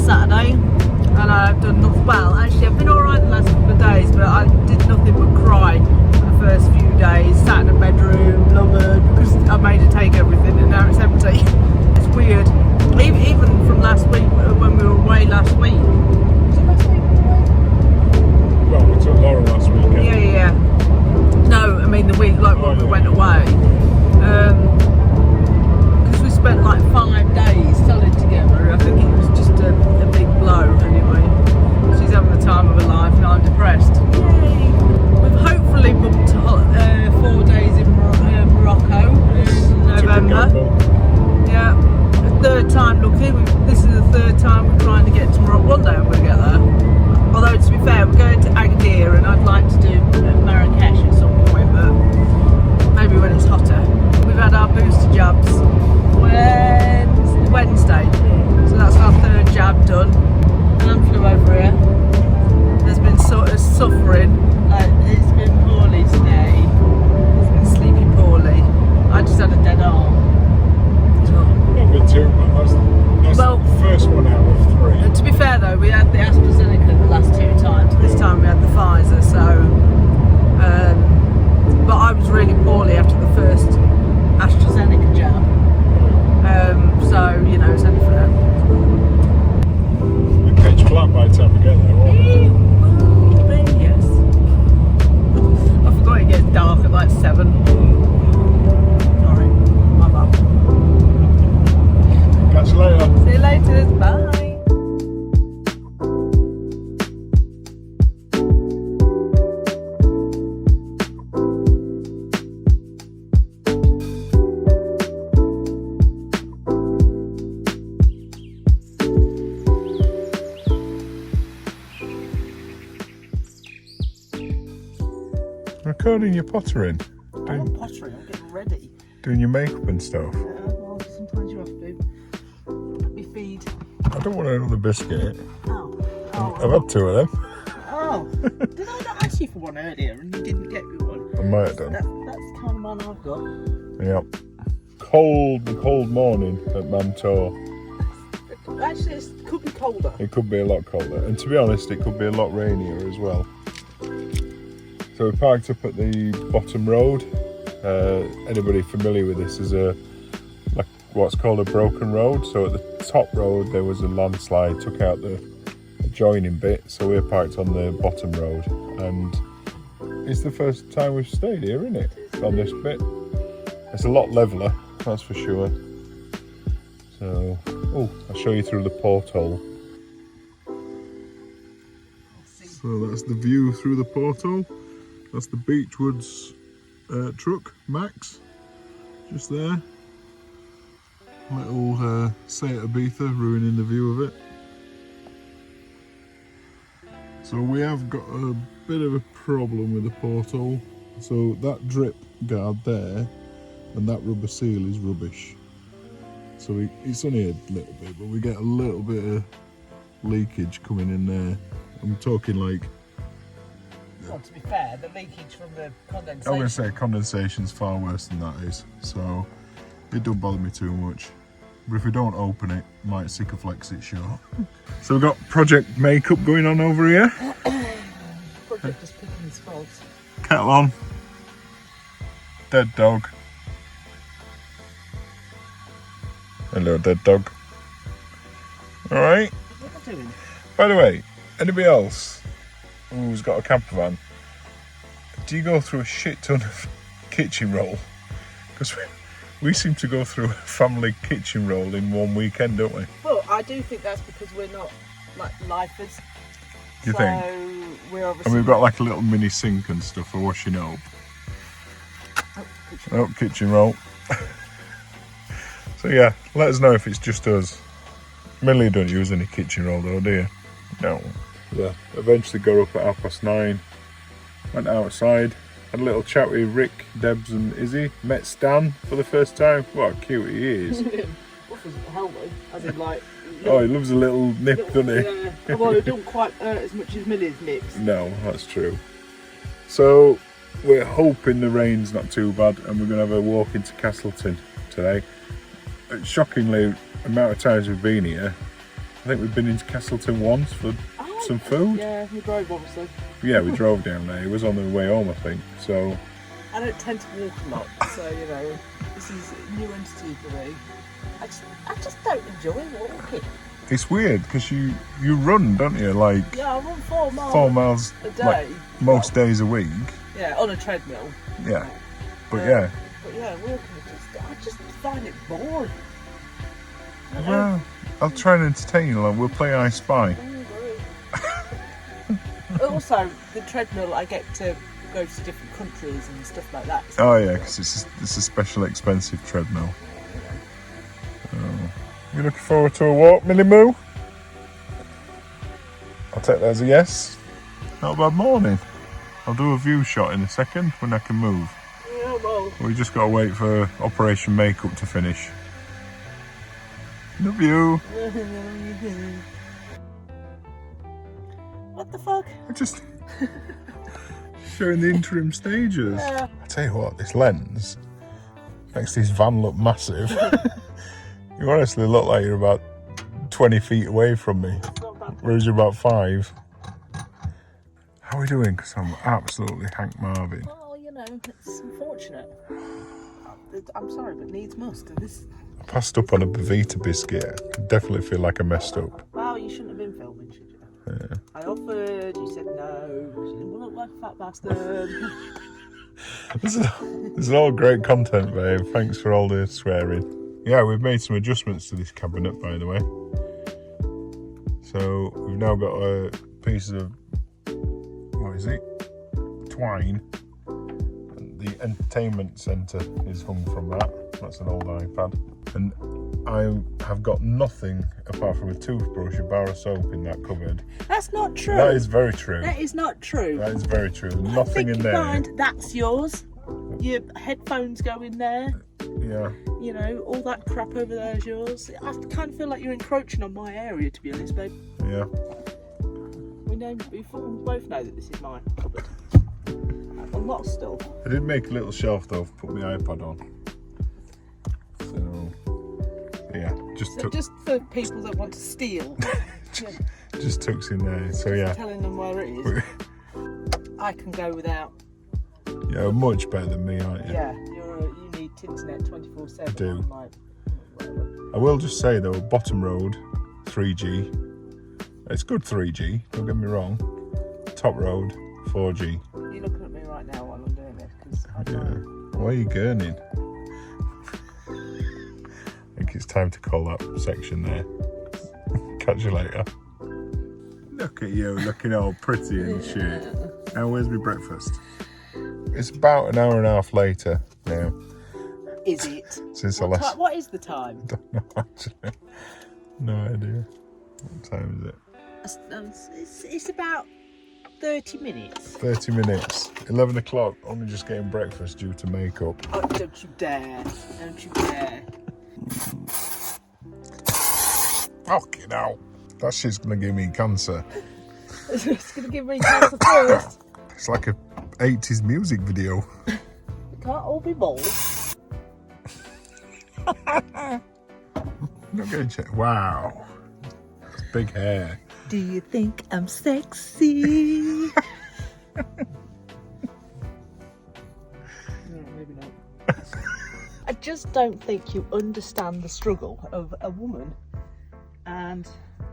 Saturday, and I've done nothing. Well, actually, I've been alright the last couple of days, but I did nothing but cry for the first few days. Sat in a bedroom, blubbered, because I made her take everything, and now it's empty. It's weird. Even from last week, when we were away last week. Was it last week we were away? Well, we took Laura last weekend. Yeah. No, I mean the week like when we went away. Because we spent like 5 days selling together. I think it was just a big blow anyway. She's having the time of her life and I'm depressed. Yay! We've hopefully booked 4 days in Morocco in November. Yeah, third time lucky. This is the third time we're trying to get to Morocco. One day I'm going to get there. Although to be fair, we're going to Agadir and I'd like to do Marrakesh at some point, but maybe when it's hotter. We've had our booster jabs Wednesday, so that's our third jab done. And flew over here. There's been sort of suffering. It's been poorly today. It's been sleepy poorly. I just had a dead arm. Not been too bad. That's Well, the first one out of 3. To be fair though, we had the AstraZeneca the last 2 times. This time we had the Pfizer, so. But I was really poorly after the first AstraZeneca jab. So, you know, it's only for them. The pitch black by the time we get there, won't it? Yes. I forgot it gets dark at like 7. Sorry, my bad. Catch you later. See you later. Bye. Recording your pottering. I'm pottering, I'm getting ready. Doing your makeup and stuff. Well, sometimes you have to. Me feed. I don't want another biscuit. Oh. I've had 2 of them. Oh. Did I not ask you for one earlier and you didn't get me one? I might have done. That's the kind of man I've got. Yep. Cold morning at Mantor. Actually, it could be colder. It could be a lot colder. And to be honest, it could be a lot rainier as well. So we parked up at the bottom road. Anybody familiar with this is like what's called a broken road. So at the top road there was a landslide, took out the adjoining bit. So we're parked on the bottom road, and it's the first time we've stayed here, isn't it? On this bit, it's a lot leveler, that's for sure. So, I'll show you through the porthole. So that's the view through the porthole. That's the Beechwoods truck, Max, just there. Little Seat Ibiza ruining the view of it. So we have got a bit of a problem with the porthole. So that drip guard there and that rubber seal is rubbish. So it's only a little bit, but we get a little bit of leakage coming in there. I'm talking like... Well, to be fair, the leakage from the condensation. I'm going to say condensation's far worse than that is, so it don't bother me too much. But if we don't open it, it might Sikaflex it short. So we've got project makeup going on over here. Project just picking his faults. Kettle on. Dead dog. Hello, dead dog. Alright. What am I doing? By the way, anybody else who's got a camper van, do you go through a shit ton of kitchen roll? Because we seem to go through a family kitchen roll in one weekend, don't we? Well, I do think that's because we're not like lifers. You so think? We're obviously. And we've got like a little mini sink and stuff for washing up. Oh, kitchen roll. So yeah, let us know if it's just us. Mainly don't use any kitchen roll though, do you? No. Yeah, eventually got up at 9:30, went outside, had a little chat with Rick, Debs and Izzy, met Stan for the first time. What cute he is. What was hell though? As in like... Oh, he loves a little nip, doesn't he? Yeah. Well, it don't quite hurt as much as Millie's nips. No, that's true. So, we're hoping the rain's not too bad and we're going to have a walk into Castleton today. Shockingly, the amount of times we've been here, I think we've been into Castleton once for some food. Yeah, we drove obviously. Yeah, we drove down there. It was on the way home, I think. So I don't tend to walk a lot, so you know, this is a new entity for me. I just don't enjoy walking. it's weird because you run, don't you? Like Yeah, I run 4 miles. 4 miles a day. like, most days a week. Yeah, on a treadmill. Yeah, but yeah. But yeah, walking I just find it boring. Well, I'll try and entertain you. Like, we'll play I Spy. Also, the treadmill, I get to go to different countries and stuff like that. Oh yeah, because it's a special, expensive treadmill. You looking forward to a walk, Millie Moo? I'll take that as a yes. Not a bad morning. I'll do a view shot in a second when I can move. Yeah, well. We just got to wait for Operation Makeup to finish. Love you. What the fuck? I'm just showing the interim stages. Yeah. I tell you what, this lens makes this van look massive. You honestly look like you're about 20 feet away from me, whereas you're about 5. How are we doing? Because I'm absolutely Hank Marvin. Well, you know, it's unfortunate. I'm sorry, but needs must. And this. I passed up on a Bavita biscuit. I definitely feel like I messed up. Well, you shouldn't have been filming, should you? Yeah. I offered, you said no. You didn't look like a fat bastard. This is all great content, babe. Thanks for all the swearing. Yeah, we've made some adjustments to this cabinet, by the way. So we've now got a piece of, what is it? Twine. The entertainment centre is hung from that. That's an old iPad. And I have got nothing apart from a toothbrush, a bar of soap in that cupboard. That's not true. That is very true. That is not true. That is very true. Nothing in there. Mind, that's yours. Your headphones go in there. Yeah. You know, all that crap over there is yours. I kind of feel like you're encroaching on my area, to be honest, babe. Yeah. We both know that this is my cupboard. A lot of stuff. I did make a little shelf though, put my iPad on. So, yeah, just for people that want to steal. just tucks in there. So yeah. Telling them where it is. I can go without. Yeah, much better than me, aren't you? Yeah, you need internet 24/7. I do. I'm like, whatever. I will just say though, Bottom Road, 3G. It's good 3G, don't get me wrong. Top Road, 4G. You're looking at me right now while I'm doing this because I Yeah. don't. Why are you gurning? I think it's time to call that section there. Catch you later. Look at you, looking all pretty and shit. Now, where's my breakfast? It's about an hour and a half later now. Is it? Since I last. What is the time? Don't know actually. No idea. What time is it? It's about 30 minutes. 30 minutes. 11 o'clock. Only just getting breakfast due to makeup. Oh, don't you dare. Don't you dare. Fucking hell. That shit's gonna give me cancer. It's going to give me cancer first. It's like a 80s music video. It can't all be bald. Not gonna check. Wow. That's big hair. Do you think I'm sexy? No, maybe not. I just don't think you understand the struggle of a woman and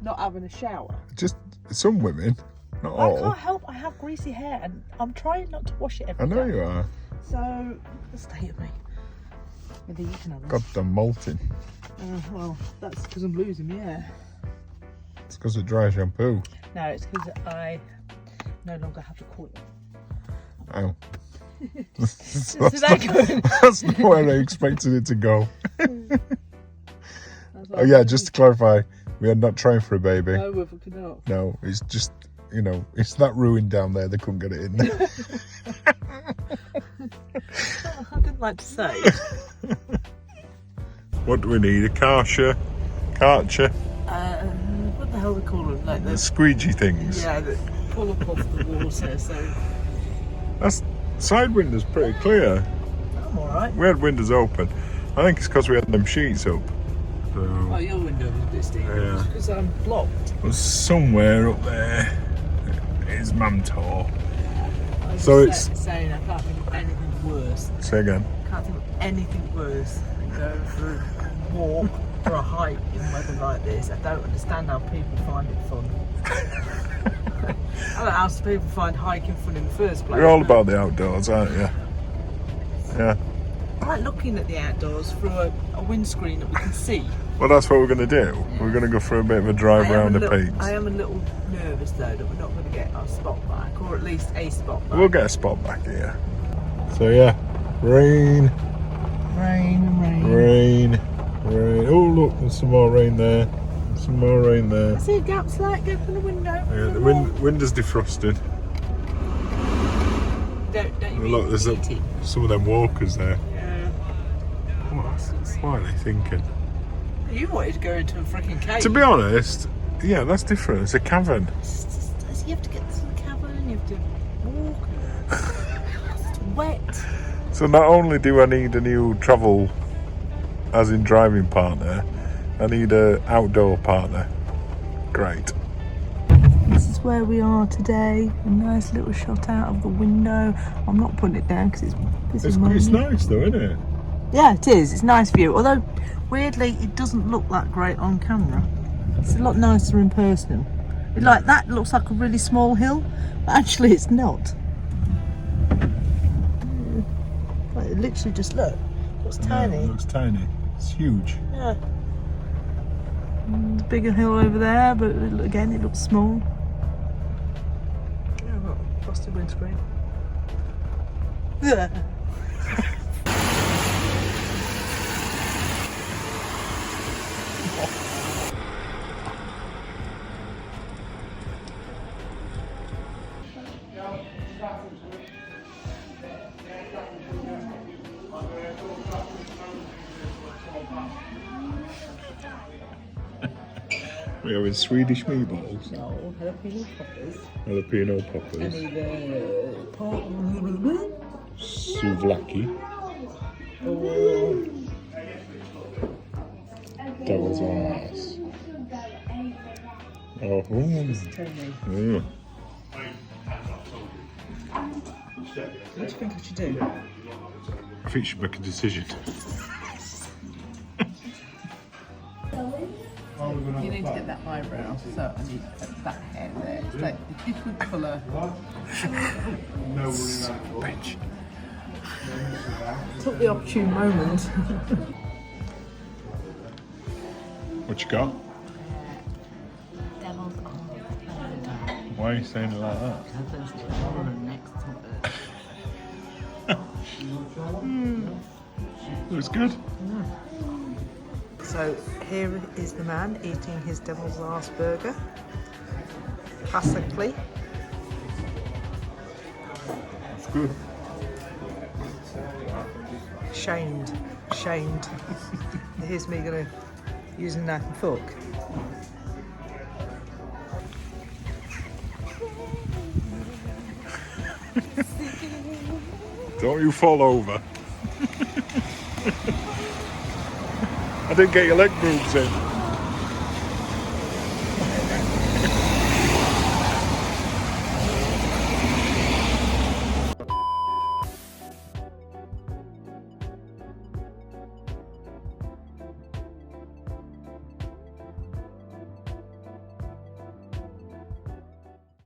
not having a shower. Just some women, not I all. can't help, I have greasy hair and I'm trying not to wash it every I know day. you are. So, the state of me. Maybe you can have this. Goddamn molting. Well, that's because I'm losing my hair. It's because of dry shampoo. No, it's because I no longer have the coil. Oh. Is that good? That's not where I expected it to go. That's what Oh yeah, just to clarify, we are not trying for a baby. No, we're fucking not. No, it's just, you know, it's that ruined down there, they couldn't get it in. I didn't like to say. What do we need? A karcher? Karcher? What the hell they call them? Like The squeegee things. yeah, that pull up off the water. So That's side windows pretty clear. I'm all right. We had windows open. I think it's because we had them sheets up. Oh, your window was a bit steep. Yeah. It's because I'm blocked. But somewhere up there is Mantor. I was So just it's- saying I can't think of anything worse. Say again. Can't think of anything worse than going for a walk or a hike in weather like this. I don't understand how people find it fun. I don't know how people find hiking fun in the first place. You're all about the outdoors, aren't you? Yeah. I like looking at the outdoors through a windscreen that we can see. Well, that's what we're going to do. We're going to go for a bit of a drive around the peaks. I am a little nervous though that we're not going to get our spot back, or at least a spot back. We'll get a spot back here. So yeah, rain, rain. Oh look, there's some more rain there. Some more rain there. I see a gap's light go from the window. Yeah, the window's defrosted. Don't you Look, there's some of them walkers there. Yeah. What are they thinking? You wanted to go into a freaking cave. To be honest, yeah, that's different. It's a cavern. You have to get to the cavern, you have to walk. It's wet. So not only do I need a new travel, as in driving partner, I need an outdoor partner. Great. This is where we are today. A nice little shot out of the window. I'm not putting it down because It's nice though, isn't it? Yeah, it is. It's a nice view. Although, weirdly, it doesn't look that great on camera. It's a lot nicer in person. Like that looks like a really small hill, but actually it's not. Like, it literally just looks tiny. Yeah, it looks tiny. It's huge. Yeah. There's a bigger hill over there, but again, it looks small. Yeah, look, frosted windscreen. Yeah. We're having Swedish meatballs, No, jalapeno poppers. jalapeno poppers, And either pork souvlaki, or devil's arse. Oh, Tony. yeah. What do you think I should do? I think you should make a decision. You need to get that eyebrow, so I need that hair there. It's like a different colour. Bitch. Took the opportune moment. What you got? Devil's arse. Why are you saying it like that? Because there's a hole next to it. It was good. So here is the man eating his devil's arse burger. Classically. It's good. Shamed. Here's me gonna use a knife and fork. Don't you fall over. I didn't get your leg moves in.